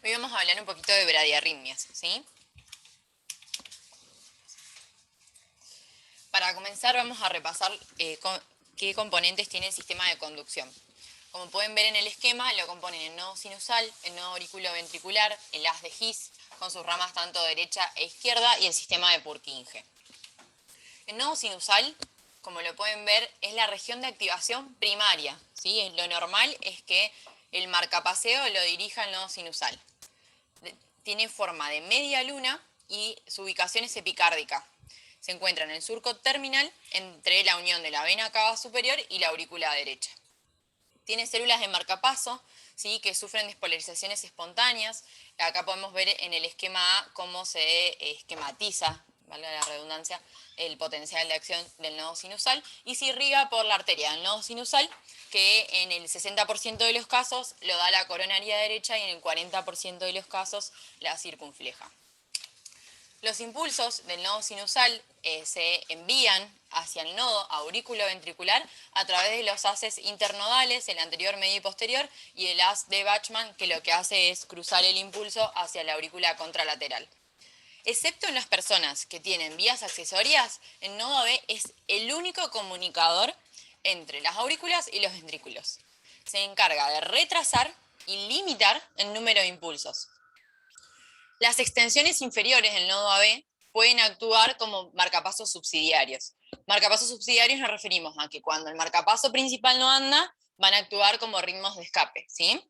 Hoy vamos a hablar un poquito de bradiarritmias, ¿sí? Para comenzar vamos a repasar qué componentes tiene el sistema de conducción. Como pueden ver en el esquema, lo componen el nodo sinusal, el nodo auriculoventricular, el haz de His, con sus ramas tanto derecha e izquierda, y el sistema de Purkinje. El nodo sinusal, como lo pueden ver, es la región de activación primaria, ¿sí? Lo normal es que el marcapaseo lo dirija al nodo sinusal. Tiene forma de media luna y su ubicación es epicárdica. Se encuentra en el surco terminal entre la unión de la vena cava superior y la aurícula derecha. Tiene células de marcapaso, ¿sí?, que sufren despolarizaciones espontáneas. Acá podemos ver en el esquema A cómo se esquematiza, valga la redundancia, el potencial de acción del nodo sinusal, y se irriga por la arteria del nodo sinusal, que en el 60% de los casos lo da la coronaria derecha y en el 40% de los casos la circunfleja. Los impulsos del nodo sinusal se envían hacia el nodo auriculoventricular a través de los haces internodales, el anterior, medio y posterior, y el haz de Bachmann, que lo que hace es cruzar el impulso hacia la aurícula contralateral. Excepto en las personas que tienen vías accesorias, el nodo AB es el único comunicador entre las aurículas y los ventrículos. Se encarga de retrasar y limitar el número de impulsos. Las extensiones inferiores del nodo AB pueden actuar como marcapasos subsidiarios. Marcapasos subsidiarios nos referimos a que cuando el marcapaso principal no anda, van a actuar como ritmos de escape, ¿sí?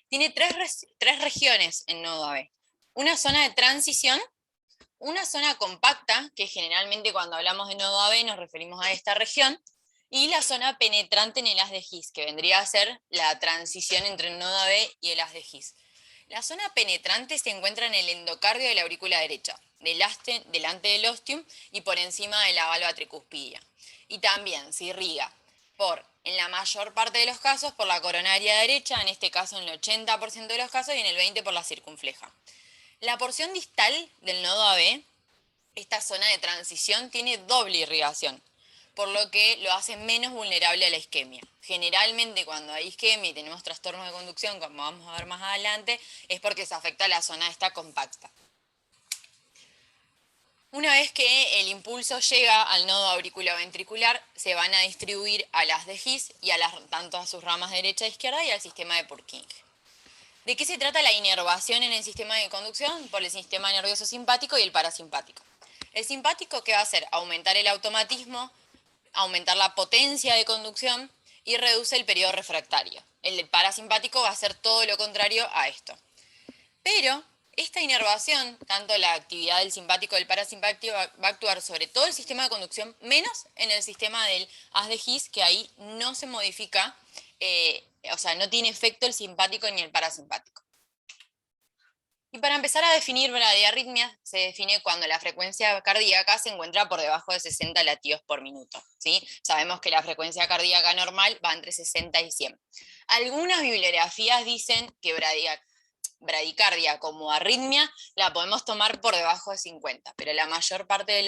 Tiene tres regiones el nodo AB. Una zona de transición, una zona compacta, que generalmente cuando hablamos de nodo AB nos referimos a esta región, y la zona penetrante en el haz de His, que vendría a ser la transición entre el nodo AB y el haz de His. La zona penetrante se encuentra en el endocardio de la aurícula derecha, delante del ostium y por encima de la valva tricuspidia. Y también se irriga en la mayor parte de los casos, por la coronaria derecha, en este caso en el 80% de los casos, y en el 20% por la circunfleja. La porción distal del nodo AB, esta zona de transición, tiene doble irrigación, por lo que lo hace menos vulnerable a la isquemia. Generalmente cuando hay isquemia y tenemos trastornos de conducción, como vamos a ver más adelante, es porque se afecta la zona esta compacta. Una vez que el impulso llega al nodo auriculoventricular, se van a distribuir a las de His y tanto a sus ramas derecha e izquierda y al sistema de Purkinje. ¿De qué se trata la inervación en el sistema de conducción? Por el sistema nervioso simpático y el parasimpático. El simpático, ¿qué va a hacer? Aumentar el automatismo, aumentar la potencia de conducción y reduce el periodo refractario. El parasimpático va a hacer todo lo contrario a esto. Pero esta inervación, tanto la actividad del simpático y del parasimpático, va a actuar sobre todo el sistema de conducción, menos en el sistema del haz de His, que ahí no se modifica, o sea, no tiene efecto el simpático ni el parasimpático. Y para empezar a definir bradiarritmias, se define cuando la frecuencia cardíaca se encuentra por debajo de 60 latidos por minuto, ¿sí? Sabemos que la frecuencia cardíaca normal va entre 60 y 100. Algunas bibliografías dicen que bradicardia como arritmia la podemos tomar por debajo de 50, pero la mayor parte de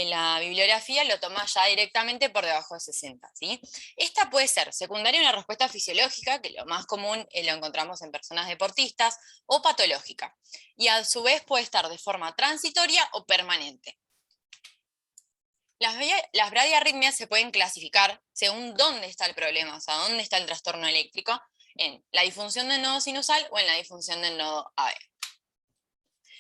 la bibliografía lo toma ya directamente por debajo de 60, ¿sí? Esta puede ser secundaria a una respuesta fisiológica, que lo más común lo encontramos en personas deportistas, o patológica, y a su vez puede estar de forma transitoria o permanente. Las bradiarritmias se pueden clasificar según dónde está el problema, o sea, dónde está el trastorno eléctrico, en la disfunción del nodo sinusal o en la disfunción del nodo AB.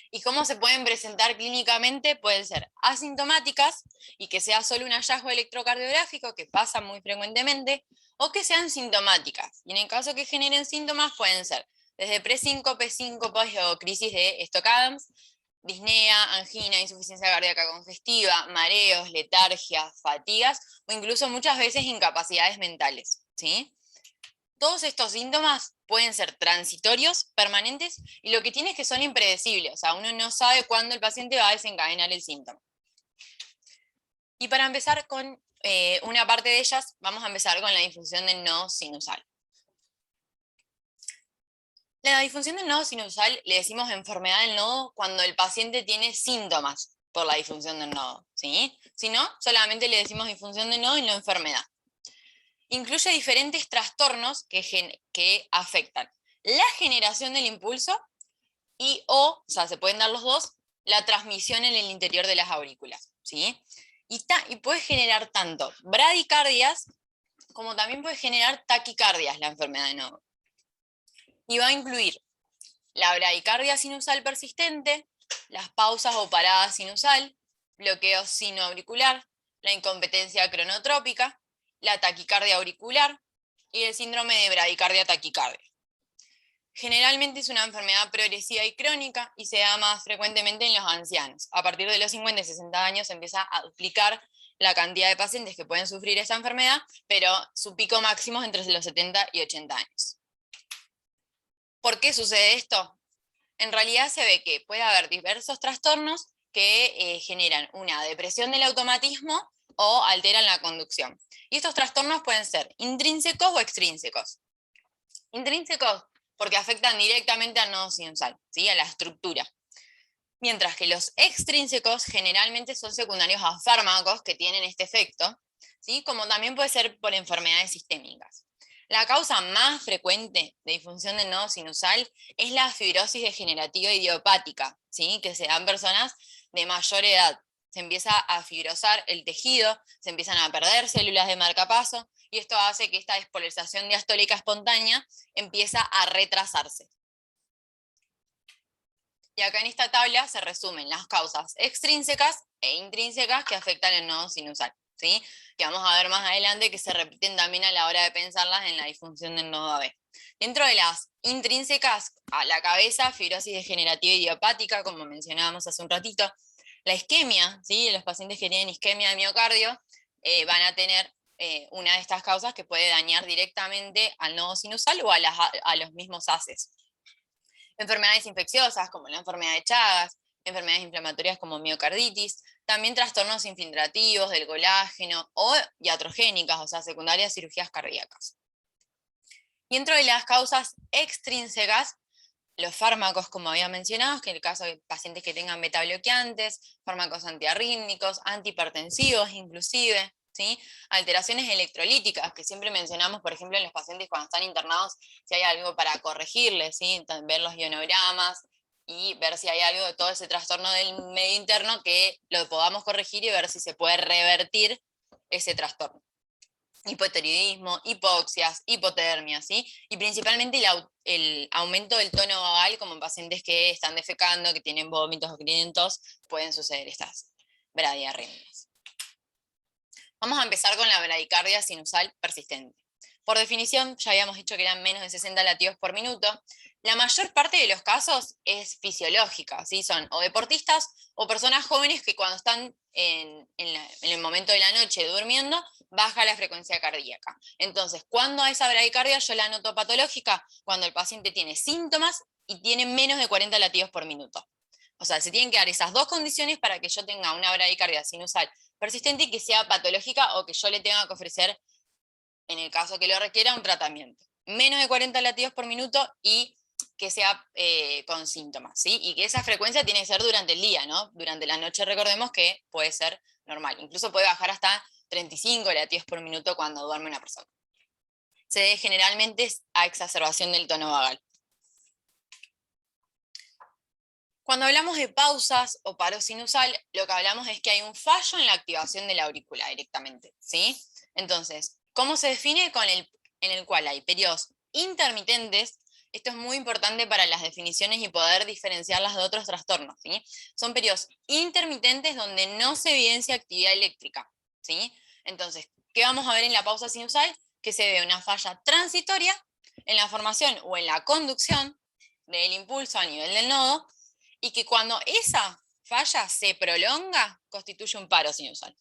¿Y cómo se pueden presentar clínicamente? Pueden ser asintomáticas y que sea solo un hallazgo electrocardiográfico, que pasa muy frecuentemente, o que sean sintomáticas. Y en el caso que generen síntomas pueden ser desde presíncope, síncopes o crisis de Stokes-Adams, disnea, angina, insuficiencia cardíaca congestiva, mareos, letargia, fatigas o incluso muchas veces incapacidades mentales, ¿sí? Todos estos síntomas pueden ser transitorios, permanentes, y lo que tiene es que son impredecibles, o sea, uno no sabe cuándo el paciente va a desencadenar el síntoma. Y para empezar con una parte de ellas, vamos a empezar con la disfunción del nodo sinusal. La disfunción del nodo sinusal le decimos enfermedad del nodo cuando el paciente tiene síntomas por la disfunción del nodo, ¿sí? Si no, solamente le decimos disfunción del nodo y no enfermedad. Incluye diferentes trastornos que afectan la generación del impulso o sea, se pueden dar los dos, la transmisión en el interior de las aurículas, ¿sí? Y puede generar tanto bradicardias como también puede generar taquicardias la enfermedad de nodo. Y va a incluir la bradicardia sinusal persistente, las pausas o paradas sinusal, bloqueo sinoauricular, la incompetencia cronotrópica, la taquicardia auricular y el síndrome de bradicardia taquicardia. Generalmente es una enfermedad progresiva y crónica y se da más frecuentemente en los ancianos. A partir de los 50 y 60 años se empieza a duplicar la cantidad de pacientes que pueden sufrir esta enfermedad, pero su pico máximo es entre los 70 y 80 años. ¿Por qué sucede esto? En realidad se ve que puede haber diversos trastornos que generan una depresión del automatismo o alteran la conducción. Y estos trastornos pueden ser intrínsecos o extrínsecos. Intrínsecos porque afectan directamente al nodo sinusal, ¿sí? A la estructura. Mientras que los extrínsecos generalmente son secundarios a fármacos que tienen este efecto, ¿sí? Como también puede ser por enfermedades sistémicas. La causa más frecuente de disfunción del nodo sinusal es la fibrosis degenerativa idiopática, ¿sí? Que se da en personas de mayor edad. Se empieza a fibrosar el tejido, se empiezan a perder células de marcapaso, y esto hace que esta despolarización diastólica espontánea empieza a retrasarse. Y acá en esta tabla se resumen las causas extrínsecas e intrínsecas que afectan el nodo sinusal, ¿sí? Que vamos a ver más adelante que se repiten también a la hora de pensarlas en la disfunción del nodo AB. Dentro de las intrínsecas, a la cabeza, fibrosis degenerativa idiopática, como mencionábamos hace un ratito, la isquemia, ¿sí? Los pacientes que tienen isquemia de miocardio van a tener una de estas causas que puede dañar directamente al nodo sinusal o a los mismos haces. Enfermedades infecciosas como la enfermedad de Chagas, enfermedades inflamatorias como miocarditis, también trastornos infiltrativos del colágeno o iatrogénicas, o sea, secundarias cirugías cardíacas. Y dentro de las causas extrínsecas, los fármacos, como había mencionado, que en el caso de pacientes que tengan beta bloqueantes, fármacos antiarrítmicos, antihipertensivos inclusive, ¿sí? Alteraciones electrolíticas, que siempre mencionamos, por ejemplo, en los pacientes cuando están internados, si hay algo para corregirles, ¿sí? Ver los ionogramas y ver si hay algo de todo ese trastorno del medio interno que lo podamos corregir y ver si se puede revertir ese trastorno. Hipotiroidismo, hipoxias, hipotermia, ¿sí? Y principalmente el aumento del tono vagal, como en pacientes que están defecando, que tienen vómitos o que tienen tos, pueden suceder estas bradiarritmias. Vamos a empezar con la bradicardia sinusal persistente. Por definición, ya habíamos dicho que eran menos de 60 latidos por minuto. La mayor parte de los casos es fisiológica, ¿sí? Son o deportistas o personas jóvenes que cuando están en el momento de la noche durmiendo, baja la frecuencia cardíaca. Entonces, ¿cuándo esa bradicardia yo la noto patológica? Cuando el paciente tiene síntomas y tiene menos de 40 latidos por minuto. O sea, se tienen que dar esas dos condiciones para que yo tenga una bradicardia sinusal persistente y que sea patológica o que yo le tenga que ofrecer, en el caso que lo requiera, un tratamiento. Menos de 40 latidos por minuto y que sea con síntomas, ¿sí? Y que esa frecuencia tiene que ser durante el día, ¿no? Durante la noche recordemos que puede ser normal. Incluso puede bajar hasta 35 latidos por minuto cuando duerme una persona. Se debe generalmente a exacerbación del tono vagal. Cuando hablamos de pausas o paro sinusal, lo que hablamos es que hay un fallo en la activación de la aurícula directamente, ¿sí? Entonces, ¿cómo se define? En el cual hay periodos intermitentes. Esto es muy importante para las definiciones y poder diferenciarlas de otros trastornos, ¿sí? Son periodos intermitentes donde no se evidencia actividad eléctrica, ¿sí? Entonces, ¿qué vamos a ver en la pausa sinusal? Que se ve una falla transitoria en la formación o en la conducción del impulso a nivel del nodo, y que cuando esa falla se prolonga, constituye un paro sinusal.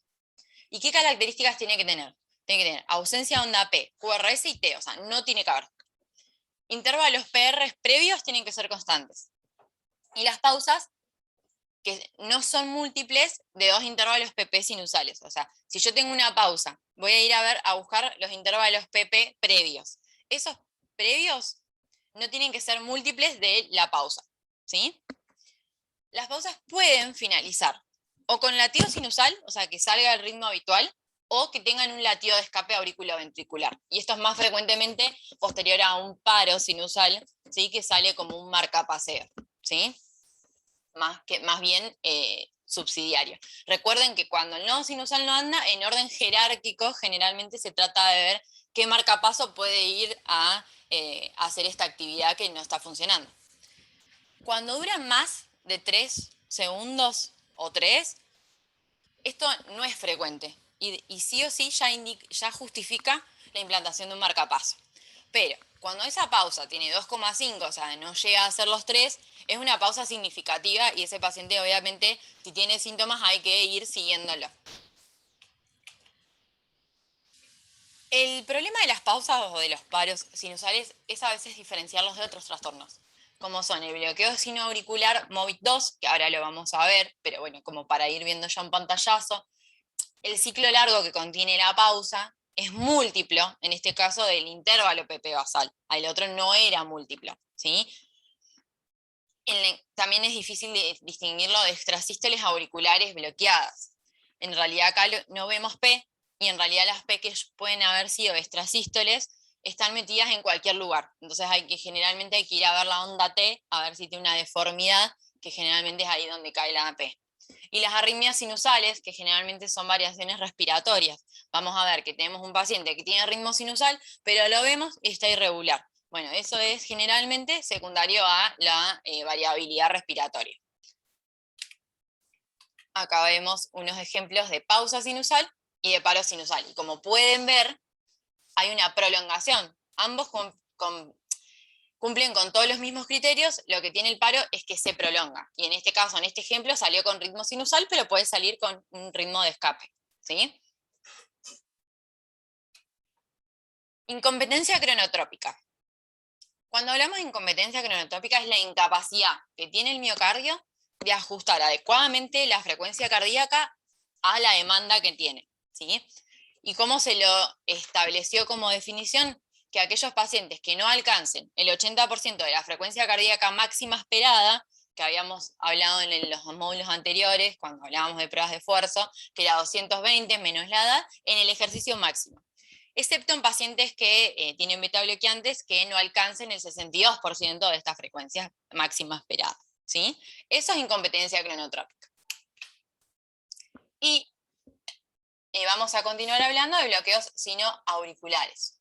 ¿Y qué características tiene que tener? Tiene que tener ausencia de onda P, QRS y T, o sea, no tiene que haber. Intervalos PR previos tienen que ser constantes. Y las pausas, que no son múltiples de dos intervalos PP sinusales. O sea, si yo tengo una pausa, voy a ir a buscar los intervalos PP previos. Esos previos no tienen que ser múltiples de la pausa, ¿sí? Las pausas pueden finalizar o con latido sinusal, o sea, que salga el ritmo habitual, o que tengan un latido de escape auriculoventricular. Y esto es más frecuentemente posterior a un paro sinusal ¿sí? Que sale como un marcapaseo, ¿sí? Más bien subsidiario. Recuerden que cuando el nodo sinusal no anda, en orden jerárquico generalmente se trata de ver qué marcapaso puede ir a hacer esta actividad que no está funcionando. Cuando dura más de 3 segundos o 3, esto no es frecuente y sí o sí ya justifica la implantación de un marcapaso. Pero cuando esa pausa tiene 2,5, o sea, no llega a ser los 3, es una pausa significativa y ese paciente obviamente, si tiene síntomas, hay que ir siguiéndolo. El problema de las pausas o de los paros sinusales es a veces diferenciarlos de otros trastornos, como son el bloqueo sinoauricular MOVIT2, que ahora lo vamos a ver, pero bueno, como para ir viendo ya un pantallazo. El ciclo largo que contiene la pausa es múltiplo, en este caso del intervalo PP basal. El otro no era múltiplo, ¿sí? También es difícil de distinguirlo de extrasístoles auriculares bloqueadas. En realidad acá no vemos P, y en realidad las P que pueden haber sido extrasístoles están metidas en cualquier lugar. Entonces generalmente hay que ir a ver la onda T, a ver si tiene una deformidad, que generalmente es ahí donde cae la P. Y las arritmias sinusales, que generalmente son variaciones respiratorias. Vamos a ver que tenemos un paciente que tiene ritmo sinusal, pero lo vemos y está irregular. Bueno, eso es generalmente secundario a la variabilidad respiratoria. Acá vemos unos ejemplos de pausa sinusal y de paro sinusal. Y como pueden ver, hay una prolongación. Ambos cumplen con todos los mismos criterios, lo que tiene el paro es que se prolonga. Y en este caso, en este ejemplo, salió con ritmo sinusal, pero puede salir con un ritmo de escape, ¿sí? Incompetencia cronotrópica. Cuando hablamos de incompetencia cronotrópica es la incapacidad que tiene el miocardio de ajustar adecuadamente la frecuencia cardíaca a la demanda que tiene, ¿sí? ¿Y cómo se lo estableció como definición? Que aquellos pacientes que no alcancen el 80% de la frecuencia cardíaca máxima esperada, que habíamos hablado en los módulos anteriores, cuando hablábamos de pruebas de esfuerzo, que era 220 menos la edad, en el ejercicio máximo. Excepto en pacientes que tienen beta bloqueantes que no alcancen el 62% de esta frecuencia máxima esperada, ¿sí? Eso es incompetencia cronotrópica. Y vamos a continuar hablando de bloqueos sinoauriculares.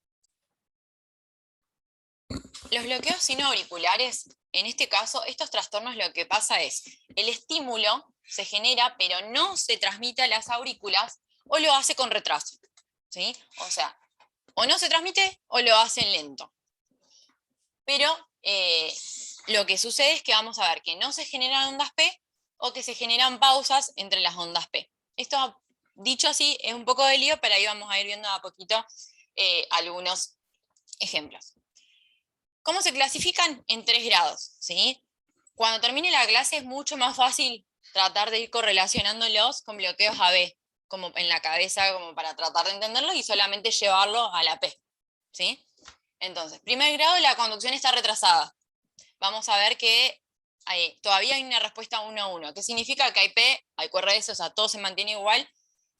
Los bloqueos sinoauriculares, en este caso, estos trastornos lo que pasa es, el estímulo se genera, pero no se transmite a las aurículas o lo hace con retraso, ¿sí? O sea, o no se transmite o lo hacen lento. Pero lo que sucede es que vamos a ver que no se generan ondas P o que se generan pausas entre las ondas P. Esto, dicho así, es un poco de lío, pero ahí vamos a ir viendo a poquito algunos ejemplos. ¿Cómo se clasifican? En 3 grados, ¿sí? Cuando termine la clase es mucho más fácil tratar de ir correlacionándolos con bloqueos AB, como en la cabeza, como para tratar de entenderlo y solamente llevarlo a la P, ¿sí? Entonces, primer grado, la conducción está retrasada. Vamos a ver que todavía hay una respuesta 1 a 1. ¿Qué significa? Que hay P, hay QRS, o sea, todo se mantiene igual.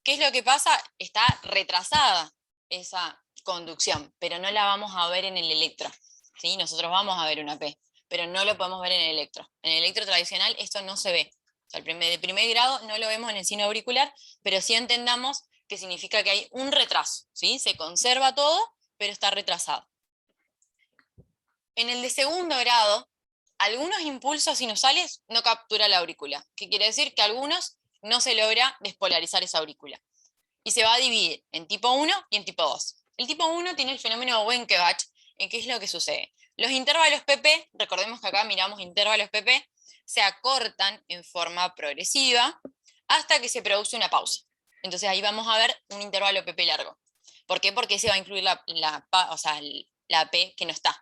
¿Qué es lo que pasa? Está retrasada esa conducción, pero no la vamos a ver en el electro, ¿sí? Nosotros vamos a ver una P, pero no lo podemos ver en el electro. En el electro tradicional esto no se ve. O sea, de primer grado no lo vemos en el sino auricular, pero sí entendamos que significa que hay un retraso, ¿sí? Se conserva todo, pero está retrasado. En el de segundo grado, algunos impulsos sinusales no captura la aurícula, que quiere decir que algunos no se logra despolarizar esa aurícula. Y se va a dividir en tipo 1 y en tipo 2. El tipo 1 tiene el fenómeno de Wenckebach, en qué es lo que sucede. Los intervalos PP, recordemos que acá miramos intervalos PP, se acortan en forma progresiva hasta que se produce una pausa. Entonces ahí vamos a ver un intervalo PP largo. ¿Por qué? Porque se va a incluir la P que no está.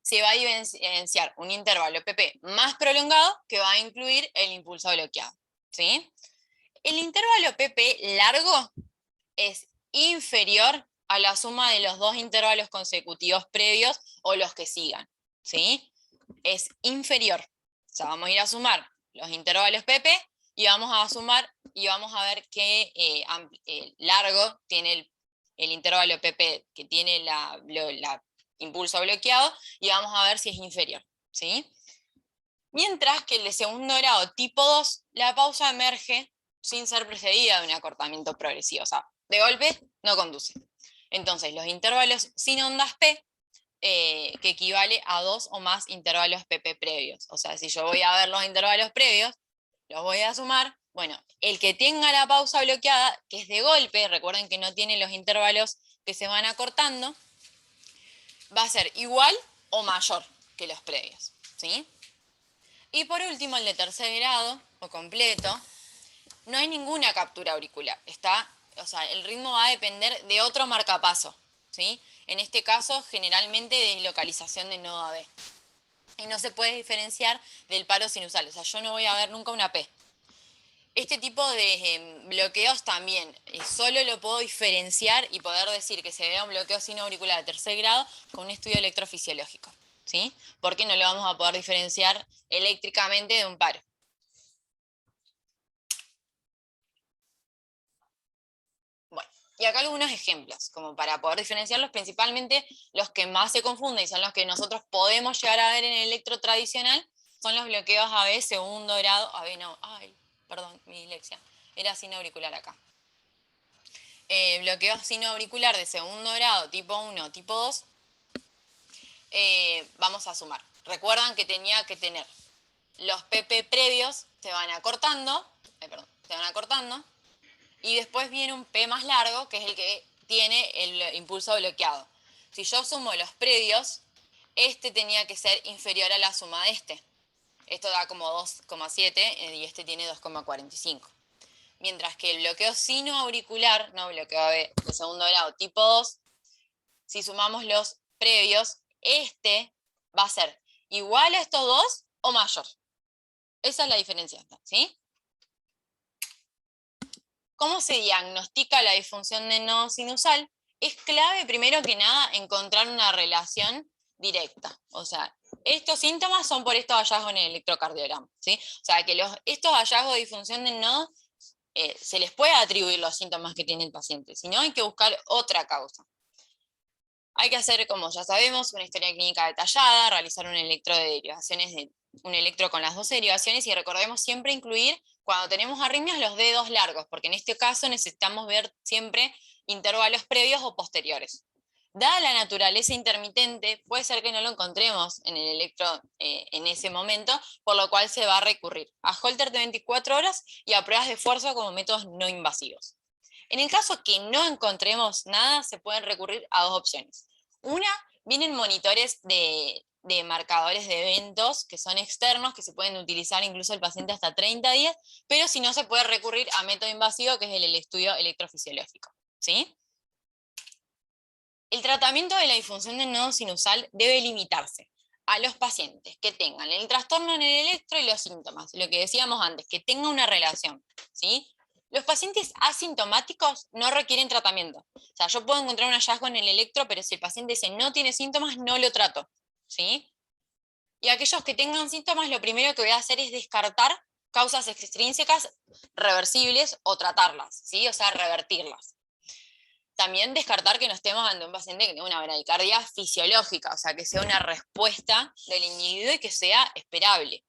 Se va a evidenciar un intervalo PP más prolongado que va a incluir el impulso bloqueado, ¿sí? El intervalo PP largo es inferior a la suma de los 2 intervalos consecutivos previos o los que sigan, ¿sí? Es inferior. O sea, vamos a ir a sumar los intervalos PP y vamos a sumar y vamos a ver qué largo tiene el intervalo PP que tiene la impulso bloqueado y vamos a ver si es inferior, ¿sí? Mientras que el de segundo grado tipo 2, la pausa emerge sin ser precedida de un acortamiento progresivo, o sea, de golpe no conduce. Entonces, los intervalos sin ondas P, que equivale a 2 o más intervalos PP previos. O sea, si yo voy a ver los intervalos previos, los voy a sumar. Bueno, el que tenga la pausa bloqueada, que es de golpe, recuerden que no tiene los intervalos que se van acortando, va a ser igual o mayor que los previos, ¿sí? Y por último, el de tercer grado o completo, no hay ninguna captura auricular. O sea, el ritmo va a depender de otro marcapaso, ¿sí? En este caso, generalmente de localización de nodo AB. Y no se puede diferenciar del paro sinusal. O sea, yo no voy a ver nunca una P. Este tipo de bloqueos también solo lo puedo diferenciar y poder decir que se vea un bloqueo sinoauricular de tercer grado con un estudio electrofisiológico, ¿sí? Porque no lo vamos a poder diferenciar eléctricamente de un paro. Bueno, y acá algunos ejemplos, como para poder diferenciarlos, principalmente los que más se confunden y son los que nosotros podemos llegar a ver en el electro tradicional, son los bloqueos AB segundo grado, AB no, ay, perdón, mi dislexia, era sinoauricular acá. Bloqueo sinoauricular de segundo grado, tipo 1, tipo 2, vamos a sumar. Recuerdan que tenía que tener los PP previos, se van acortando, y después viene un P más largo, que es el que tiene el impulso bloqueado. Si yo sumo los previos, este tenía que ser inferior a la suma de este. Esto da como 2,7 y este tiene 2,45. Mientras que el bloqueo sinoauricular, no bloqueo de segundo grado tipo 2, si sumamos los previos, este va a ser igual a estos dos o mayor. Esa es la diferencia, ¿sí? ¿Cómo se diagnostica la disfunción de nodo sinusal? Es clave, primero que nada, encontrar una relación directa. O sea, estos síntomas son por estos hallazgos en el electrocardiograma, ¿sí? O sea, que estos hallazgos de disfunción de nodo se les puede atribuir los síntomas que tiene el paciente, si no hay que buscar otra causa. Hay que hacer, como ya sabemos, una historia clínica detallada, realizar un electro de derivaciones, un electro con las dos derivaciones, y recordemos siempre incluir, cuando tenemos arritmias, los dedos largos, porque en este caso necesitamos ver siempre intervalos previos o posteriores. Dada la naturaleza intermitente, puede ser que no lo encontremos en el electro en ese momento, por lo cual se va a recurrir a Holter de 24 horas y a pruebas de esfuerzo como métodos no invasivos. En el caso que no encontremos nada, se pueden recurrir a dos opciones. Una, vienen monitores de marcadores de eventos que son externos, que se pueden utilizar incluso el paciente hasta 30 días, pero si no, se puede recurrir a método invasivo, que es el estudio electrofisiológico, ¿sí? El tratamiento de la disfunción del nodo sinusal debe limitarse a los pacientes que tengan el trastorno en el electro y los síntomas, lo que decíamos antes, que tenga una relación, ¿sí? Los pacientes asintomáticos no requieren tratamiento. O sea, yo puedo encontrar un hallazgo en el electro, pero si el paciente dice no tiene síntomas, no lo trato, ¿sí? Y aquellos que tengan síntomas, lo primero que voy a hacer es descartar causas extrínsecas reversibles o tratarlas, ¿sí? O sea, revertirlas. También descartar que no estemos ante un paciente que tenga una bradicardia fisiológica, o sea, que sea una respuesta del individuo y que sea esperable.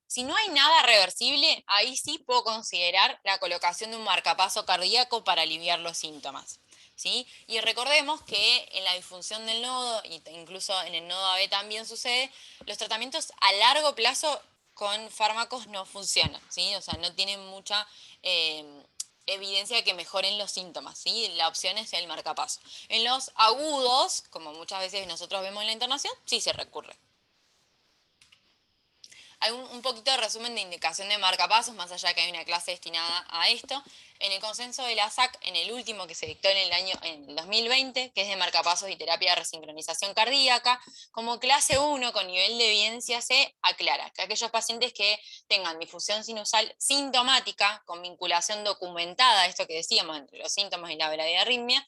Si no hay nada reversible, ahí sí puedo considerar la colocación de un marcapaso cardíaco para aliviar los síntomas, ¿sí? Y recordemos que en la disfunción del nodo, e incluso en el nodo AB también sucede, los tratamientos a largo plazo con fármacos no funcionan, ¿sí? O sea, no tienen mucha evidencia de que mejoren los síntomas, ¿sí? La opción es el marcapaso. En los agudos, como muchas veces nosotros vemos en la internación, sí se recurre. Hay un poquito de resumen de indicación de marcapasos, más allá que hay una clase destinada a esto. En el consenso de la SAC, en el último que se dictó en el 2020, que es de marcapasos y terapia de resincronización cardíaca, como clase 1 con nivel de evidencia C, aclara que aquellos pacientes que tengan difusión sinusal sintomática, con vinculación documentada, esto que decíamos, entre los síntomas y la bradiarritmia,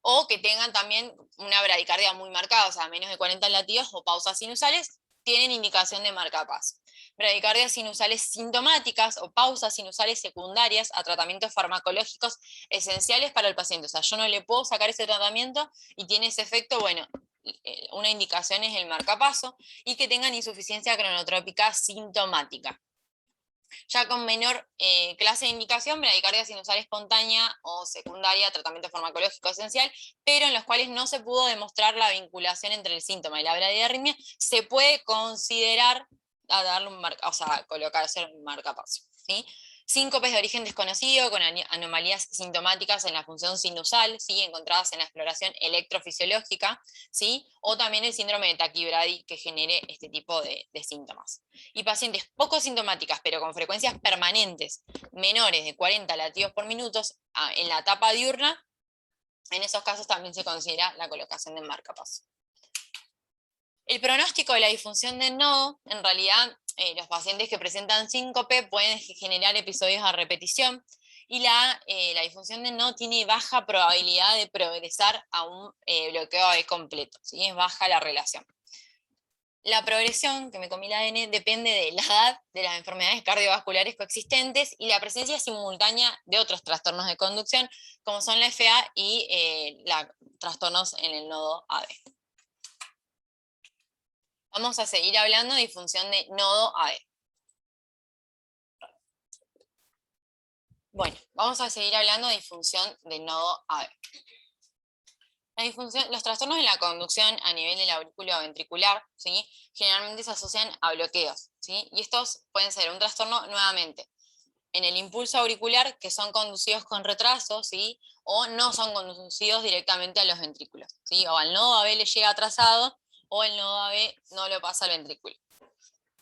o que tengan también una bradicardia muy marcada, o sea, menos de 40 latidos o pausas sinusales, tienen indicación de marcapaso. bradicardias sinusales sintomáticas o pausas sinusales secundarias a tratamientos farmacológicos esenciales para el paciente. O sea, yo no le puedo sacar ese tratamiento y tiene ese efecto, bueno, una indicación es el marcapaso, y que tengan insuficiencia cronotrópica sintomática. Ya con menor clase de indicación, bradicardia sinusal espontánea o secundaria, tratamiento farmacológico esencial, pero en los cuales no se pudo demostrar la vinculación entre el síntoma y la bradiarritmia, se puede considerar a darle colocarse un marcapaso, ¿sí? Síncopes de origen desconocido con anomalías sintomáticas en la función sinusal, ¿sí? Encontradas en la exploración electrofisiológica, ¿sí? O también el síndrome de taquibradi que genere este tipo de síntomas. Y pacientes poco sintomáticas, pero con frecuencias permanentes menores de 40 latidos por minuto en la etapa diurna, en esos casos también se considera la colocación de marcapaso. El pronóstico de la disfunción del nodo, en realidad, los pacientes que presentan síncope pueden generar episodios a repetición, y la disfunción del nodo tiene baja probabilidad de progresar a un bloqueo AB completo, ¿sí? Es baja la relación. La progresión, que me comí la N, depende de la edad, de las enfermedades cardiovasculares coexistentes y la presencia simultánea de otros trastornos de conducción, como son la FA y trastornos en el nodo AB. Vamos a seguir hablando de disfunción de nodo AB. Bueno, vamos a seguir hablando de disfunción de nodo AB. Los trastornos de la conducción a nivel del aurículo ventricular, ¿sí? Generalmente se asocian a bloqueos, ¿sí? Y estos pueden ser un trastorno nuevamente en el impulso auricular, que son conducidos con retraso, ¿sí? O no son conducidos directamente a los ventrículos, ¿sí? O al nodo AB le llega atrasado, o el nodo AB no lo pasa al ventrículo.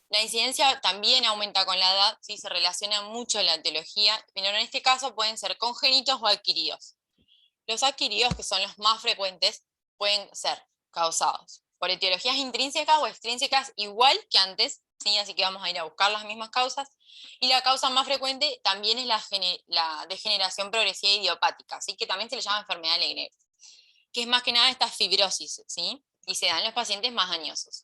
La incidencia también aumenta con la edad, ¿sí? Se relaciona mucho la etiología, pero en este caso pueden ser congénitos o adquiridos. Los adquiridos, que son los más frecuentes, pueden ser causados por etiologías intrínsecas o extrínsecas igual que antes, ¿sí? Así que vamos a ir a buscar las mismas causas. Y la causa más frecuente también es la degeneración progresiva idiopática, ¿sí? Que también se le llama enfermedad de Legendre, que es más que nada esta fibrosis, ¿sí? Y se da en los pacientes más añosos.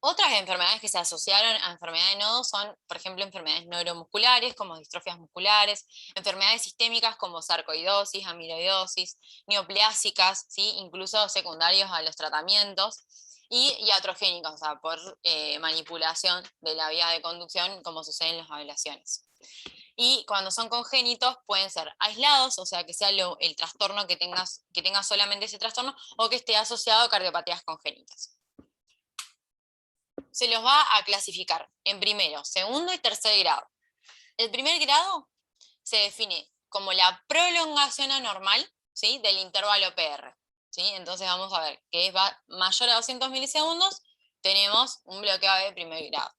Otras enfermedades que se asociaron a enfermedad de nodo son, por ejemplo, enfermedades neuromusculares, como distrofias musculares, enfermedades sistémicas como sarcoidosis, amiloidosis, neoplásicas, ¿sí? Incluso secundarios a los tratamientos, y iatrogénicos, o sea, por manipulación de la vía de conducción, como sucede en las ablaciones. Y cuando son congénitos pueden ser aislados, o sea, que sea el trastorno que tenga solamente ese trastorno, o que esté asociado a cardiopatías congénitas. Se los va a clasificar en primero, segundo y tercer grado. El primer grado se define como la prolongación anormal, ¿sí? Del intervalo PR, ¿sí? Entonces vamos a ver que es mayor a 200 milisegundos, tenemos un bloqueo de primer grado.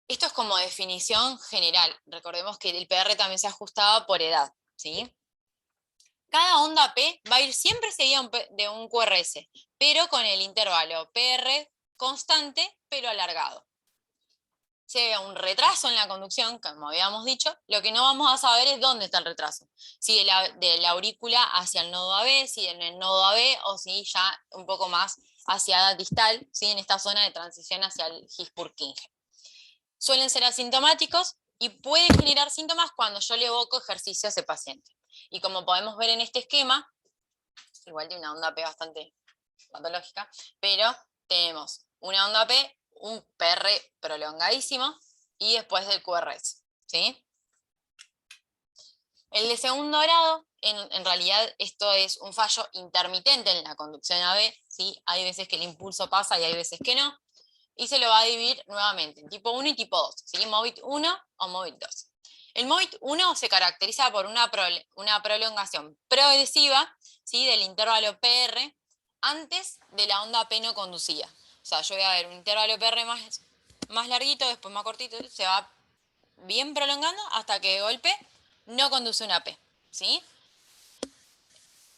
Esto es como definición general. Recordemos que el PR también se ajustaba por edad, ¿sí? Cada onda P va a ir siempre seguida de un QRS, pero con el intervalo PR constante, pero alargado. Si hay un retraso en la conducción, como habíamos dicho, lo que no vamos a saber es dónde está el retraso. Si de la aurícula hacia el nodo AB, si en el nodo AB, o si ya un poco más hacia la distal, ¿sí? En esta zona de transición hacia el His-Purkinje. Suelen ser asintomáticos y pueden generar síntomas cuando yo le evoco ejercicio a ese paciente. Y como podemos ver en este esquema, igual tiene una onda P bastante patológica, pero tenemos una onda P, un PR prolongadísimo y después del QRS, ¿sí? El de segundo grado, en realidad esto es un fallo intermitente en la conducción AB, ¿sí? Hay veces que el impulso pasa y hay veces que no, y se lo va a dividir nuevamente en tipo 1 y tipo 2, ¿sí? MOVIT 1 o MOVIT 2. El MOVIT 1 se caracteriza por una prolongación progresiva, ¿sí? Del intervalo PR antes de la onda P no conducida. O sea, yo voy a ver un intervalo PR más larguito, después más cortito, se va bien prolongando hasta que de golpe no conduce una P, ¿sí?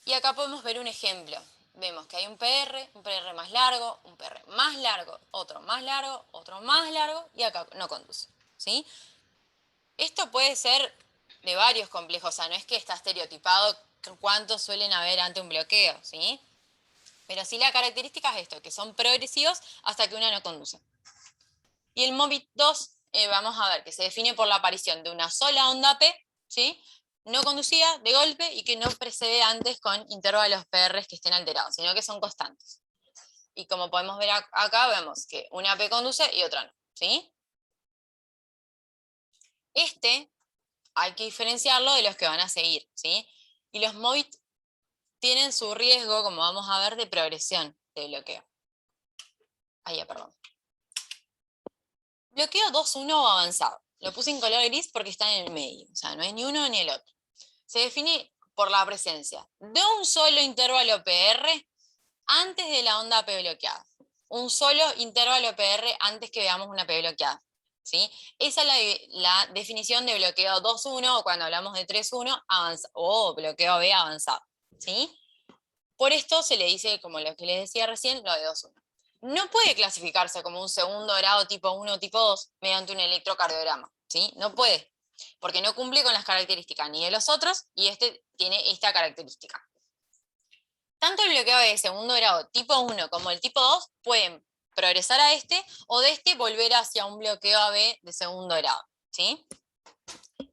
Y acá podemos ver un ejemplo. Vemos que hay un PR más largo, un PR más largo, otro más largo, y acá no conduce, ¿sí? Esto puede ser de varios complejos, o sea, no es que está estereotipado cuántos suelen haber ante un bloqueo, ¿sí? Pero sí la característica es esto, que son progresivos hasta que una no conduce. Y el MOBIT 2, vamos a ver que se define por la aparición de una sola onda P, ¿sí? No conducida de golpe y que no precede antes con intervalos PR que estén alterados, sino que son constantes. Y como podemos ver acá, vemos que una P conduce y otra no, ¿sí? Este hay que diferenciarlo de los que van a seguir, ¿sí? Y los MOBIT tienen su riesgo, como vamos a ver, de progresión de bloqueo. Perdón. Bloqueo 2-1 o avanzado. Lo puse en color gris porque está en el medio, o sea, no es ni uno ni el otro. Se define por la presencia de un solo intervalo PR antes de la onda P bloqueada. Un solo intervalo PR antes que veamos una P bloqueada, ¿sí? Esa es la definición de bloqueo 2-1 o cuando hablamos de 3-1 o bloqueo B avanzado, ¿sí? Por esto se le dice, como lo que les decía recién, lo de 2-1. No puede clasificarse como un segundo grado tipo 1 o tipo 2 mediante un electrocardiograma, ¿sí? No puede, porque no cumple con las características ni de los otros y este tiene esta característica. Tanto el bloqueo de segundo grado tipo 1 como el tipo 2 pueden progresar a este o de este volver hacia un bloqueo AB de segundo grado, ¿sí?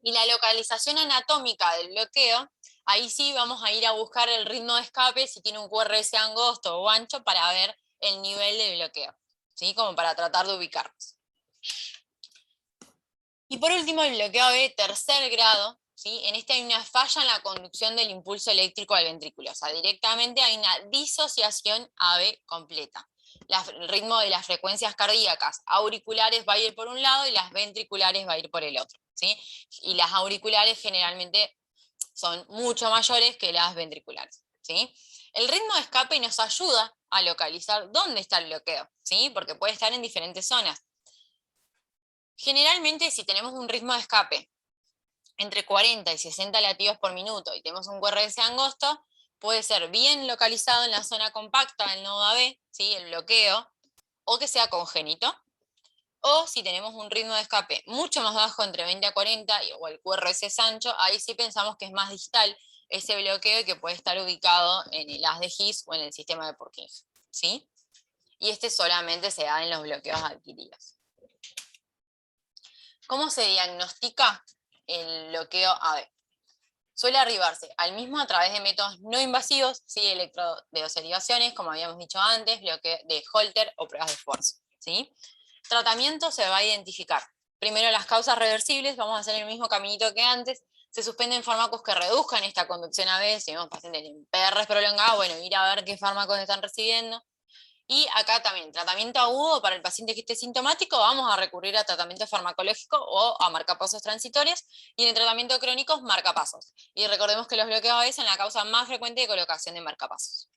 Y la localización anatómica del bloqueo, ahí sí vamos a ir a buscar el ritmo de escape, si tiene un QRS angosto o ancho, para ver el nivel de bloqueo, ¿sí? Como para tratar de ubicarnos. Y por último, el bloqueo AB tercer grado, ¿sí? En este hay una falla en la conducción del impulso eléctrico al ventrículo, o sea, directamente hay una disociación AB completa. El ritmo de las frecuencias cardíacas auriculares va a ir por un lado y las ventriculares va a ir por el otro, ¿sí? Y las auriculares generalmente son mucho mayores que las ventriculares, ¿sí? El ritmo de escape nos ayuda a localizar dónde está el bloqueo, ¿sí? Porque puede estar en diferentes zonas. Generalmente, si tenemos un ritmo de escape entre 40 y 60 latidos por minuto y tenemos un QRS angosto, puede ser bien localizado en la zona compacta del nodo AB, ¿sí? El bloqueo, o que sea congénito. O si tenemos un ritmo de escape mucho más bajo, entre 20 a 40, o el QRS es ancho, ahí sí pensamos que es más distal ese bloqueo y que puede estar ubicado en el haz de His o en el sistema de Purkinje, ¿sí? Y este solamente se da en los bloqueos adquiridos. ¿Cómo se diagnostica el bloqueo AB? Suele arribarse al mismo a través de métodos no invasivos, ¿sí? Electrodesderivaciones, como habíamos dicho antes, bloqueo de Holter o pruebas de esfuerzo, ¿sí? Tratamiento se va a identificar. Primero las causas reversibles, vamos a hacer el mismo caminito que antes. Se suspenden fármacos que reduzcan esta conducción AB, si vemos pacientes en PRs prolongados, bueno, ir a ver qué fármacos están recibiendo. Y acá también, tratamiento agudo para el paciente que esté sintomático, vamos a recurrir a tratamiento farmacológico o a marcapasos transitorios, y en el tratamiento crónico, marcapasos. Y recordemos que los bloqueos AB son la causa más frecuente de colocación de marcapasos.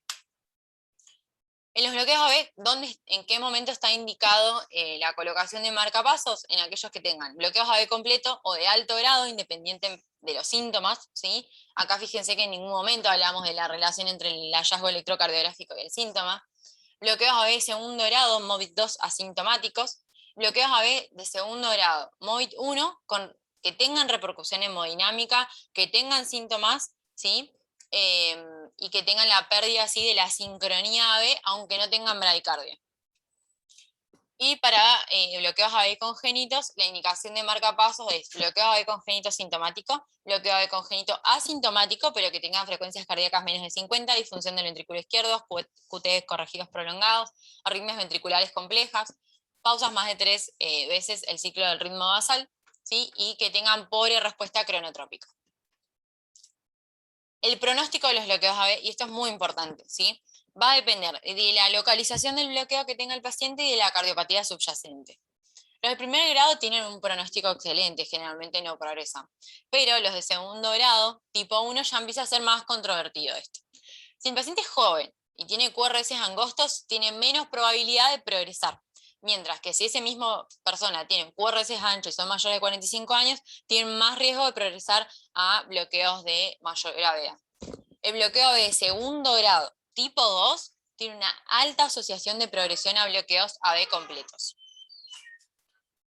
En los bloqueos AB, ¿en qué momento está indicado la colocación de marcapasos? En aquellos que tengan bloqueos AB completo o de alto grado, independiente de los síntomas, ¿sí? Acá fíjense que en ningún momento hablamos de la relación entre el hallazgo electrocardiográfico y el síntoma. Bloqueos AB segundo grado, MOBIT 2 asintomáticos. Bloqueos AB de segundo grado, MOBIT 1, que tengan repercusión hemodinámica, que tengan síntomas, ¿sí? Y que tengan la pérdida así de la sincronía AB, aunque no tengan bradicardia. Y para bloqueos AB congénitos, la indicación de marcapasos es bloqueo AB congénito sintomático, bloqueo AB congénito asintomático, pero que tengan frecuencias cardíacas menos de 50, disfunción del ventrículo izquierdo, QTs corregidos prolongados, arritmias ventriculares complejas, pausas más de 3 veces el ciclo del ritmo basal, ¿sí? Y que tengan pobre respuesta cronotrópica. El pronóstico de los bloqueos AB, y esto es muy importante, ¿sí? Va a depender de la localización del bloqueo que tenga el paciente y de la cardiopatía subyacente. Los de primer grado tienen un pronóstico excelente, generalmente no progresan. Pero los de segundo grado, tipo 1, ya empieza a ser más controvertido esto. Si el paciente es joven y tiene QRS angostos, tiene menos probabilidad de progresar. Mientras que si esa misma persona tiene QRS anchos y son mayores de 45 años, tienen más riesgo de progresar a bloqueos de mayor gravedad. El bloqueo de segundo grado tipo 2 tiene una alta asociación de progresión a bloqueos AB completos.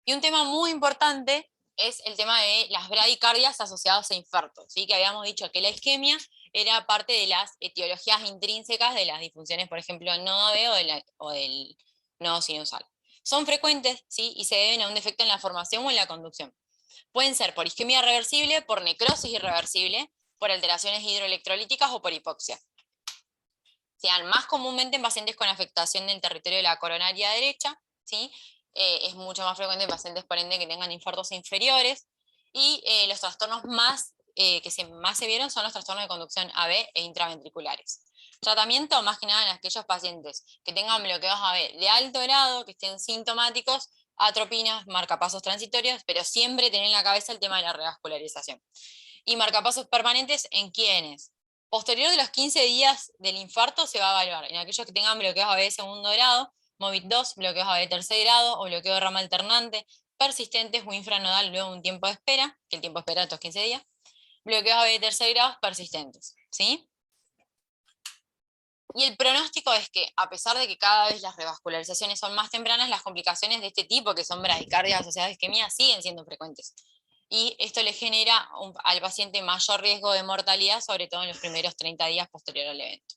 Y un tema muy importante es el tema de las bradicardias asociadas a infartos, ¿sí? Que habíamos dicho que la isquemia era parte de las etiologías intrínsecas de las disfunciones, por ejemplo, nodo AB o del nodo sinusal. Son frecuentes, ¿sí? Y se deben a un defecto en la formación o en la conducción. Pueden ser por isquemia reversible, por necrosis irreversible, por alteraciones hidroelectrolíticas o por hipoxia. Se dan más comúnmente en pacientes con afectación del territorio de la coronaria derecha, ¿sí? Es mucho más frecuente en pacientes, por ende, que tengan infartos inferiores, y los trastornos más se vieron son los trastornos de conducción AB e intraventriculares. Tratamiento, más que nada en aquellos pacientes que tengan bloqueos AB de alto grado, que estén sintomáticos, atropinas, marcapasos transitorios, pero siempre tener en la cabeza el tema de la revascularización. Y marcapasos permanentes en quienes, posterior de los 15 días del infarto, se va a evaluar en aquellos que tengan bloqueos AB de segundo grado, MOVIT2, bloqueos AB de tercer grado o bloqueo de rama alternante, persistentes o infranodal luego de un tiempo de espera, que el tiempo de espera de estos 15 días, bloqueos AB de tercer grado persistentes, ¿sí? Y el pronóstico es que, a pesar de que cada vez las revascularizaciones son más tempranas, las complicaciones de este tipo, que son bradicardias asociadas a isquemia, siguen siendo frecuentes. Y esto le genera al paciente mayor riesgo de mortalidad, sobre todo en los primeros 30 días posterior al evento.